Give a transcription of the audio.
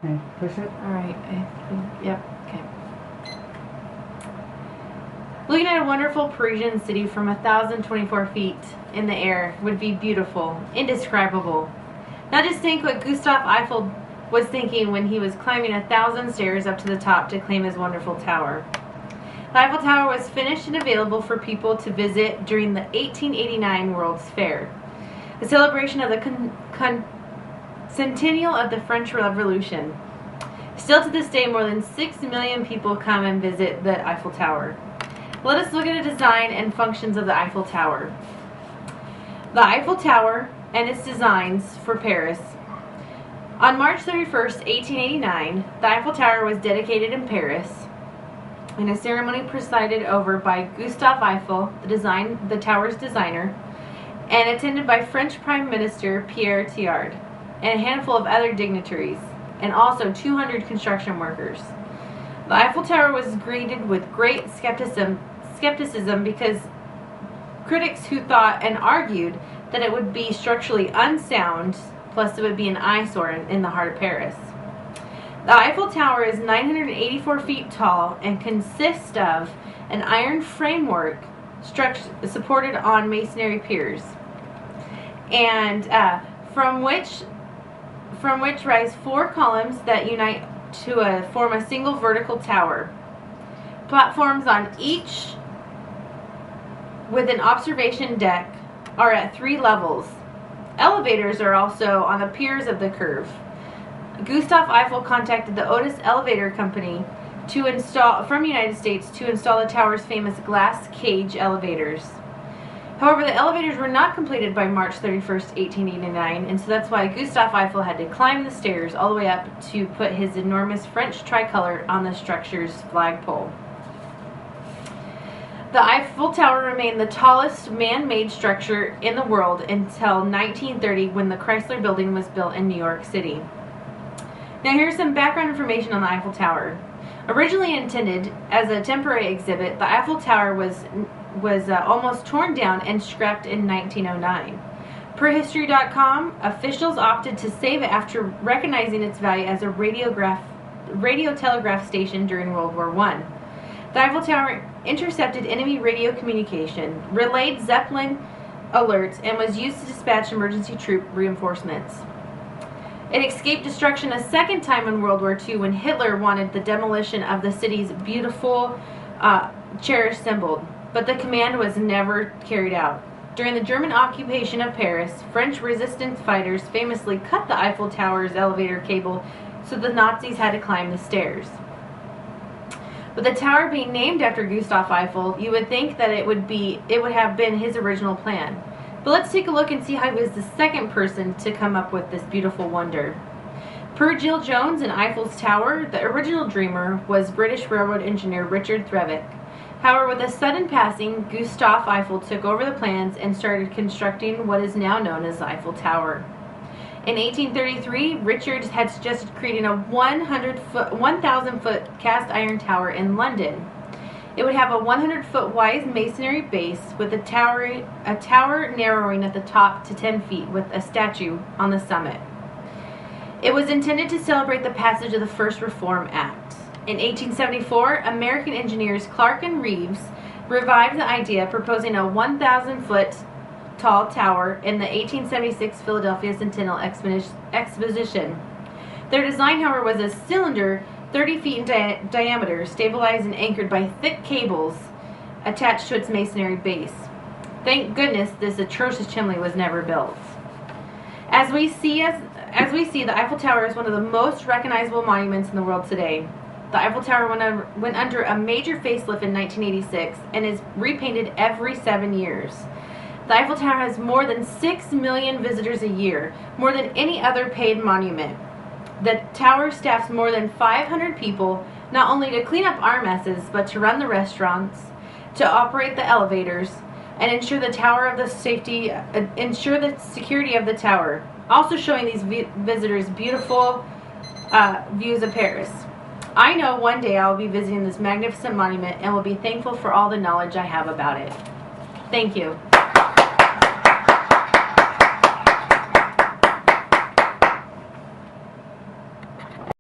Okay, push it. Alright, yep, okay. Looking at a wonderful Parisian city from 1,024 feet in the air would be beautiful, indescribable. Now just think what Gustave Eiffel was thinking when he was climbing 1,000 stairs up to the top to claim his wonderful tower. The Eiffel Tower was finished and available for people to visit during the 1889 World's Fair, the celebration of the centennial of the French Revolution. Still to this day, more than 6 million people come and visit the Eiffel Tower. Let us look at the design and functions of the Eiffel Tower. The Eiffel Tower and its designs for Paris. On March 31st, 1889, the Eiffel Tower was dedicated in Paris in a ceremony presided over by Gustave Eiffel, the tower's designer, and attended by French Prime Minister Pierre Teilhard and a handful of other dignitaries, and also 200 construction workers. The Eiffel Tower was greeted with great skepticism because critics who thought and argued that it would be structurally unsound, plus it would be an eyesore in the heart of Paris. The Eiffel Tower is 984 feet tall and consists of an iron framework supported on masonry piers, and from which rise 4 columns that unite to form a single vertical tower. Platforms on each with an observation deck are at 3 levels. Elevators are also on the piers of the curve. Gustave Eiffel contacted the Otis Elevator Company from the United States to install the tower's famous glass cage elevators. However, the elevators were not completed by March 31st, 1889, and so that's why Gustave Eiffel had to climb the stairs all the way up to put his enormous French tricolor on the structure's flagpole. The Eiffel Tower remained the tallest man-made structure in the world until 1930, when the Chrysler Building was built in New York City. Now here's some background information on the Eiffel Tower. Originally intended as a temporary exhibit, the Eiffel Tower was almost torn down and scrapped in 1909. Per History.com, officials opted to save it after recognizing its value as a radio telegraph station during World War I. The Eiffel Tower intercepted enemy radio communication, relayed Zeppelin alerts, and was used to dispatch emergency troop reinforcements. It escaped destruction a second time in World War II when Hitler wanted the demolition of the city's beautiful, cherished symbol, but the command was never carried out. During the German occupation of Paris, French resistance fighters famously cut the Eiffel Tower's elevator cable, so the Nazis had to climb the stairs. With the tower being named after Gustave Eiffel, you would think that it would have been his original plan. But let's take a look and see how he was the second person to come up with this beautiful wonder. Per Jill Jones in Eiffel's Tower, the original dreamer was British railroad engineer Richard Threvick. However, with a sudden passing, Gustave Eiffel took over the plans and started constructing what is now known as the Eiffel Tower. In 1833, Richard had suggested creating a 1,000-foot cast iron tower in London. It would have a 100-foot wide masonry base with a tower narrowing at the top to 10 feet with a statue on the summit. It was intended to celebrate the passage of the First Reform Act. In 1874, American engineers Clark and Reeves revived the idea, proposing a 1,000-foot tall tower in the 1876 Philadelphia Centennial Exposition. Their design, however, was a cylinder 30 feet in diameter, stabilized and anchored by thick cables attached to its masonry base. Thank goodness this atrocious chimney was never built. As we see, the Eiffel Tower is one of the most recognizable monuments in the world today. The Eiffel Tower went under a major facelift in 1986 and is repainted every 7 years. The Eiffel Tower has more than 6 million visitors a year, more than any other paid monument. The tower staffs more than 500 people, not only to clean up our messes, but to run the restaurants, to operate the elevators, and ensure the security of the tower. Also showing these visitors beautiful views of Paris. I know one day I will be visiting this magnificent monument and will be thankful for all the knowledge I have about it. Thank you.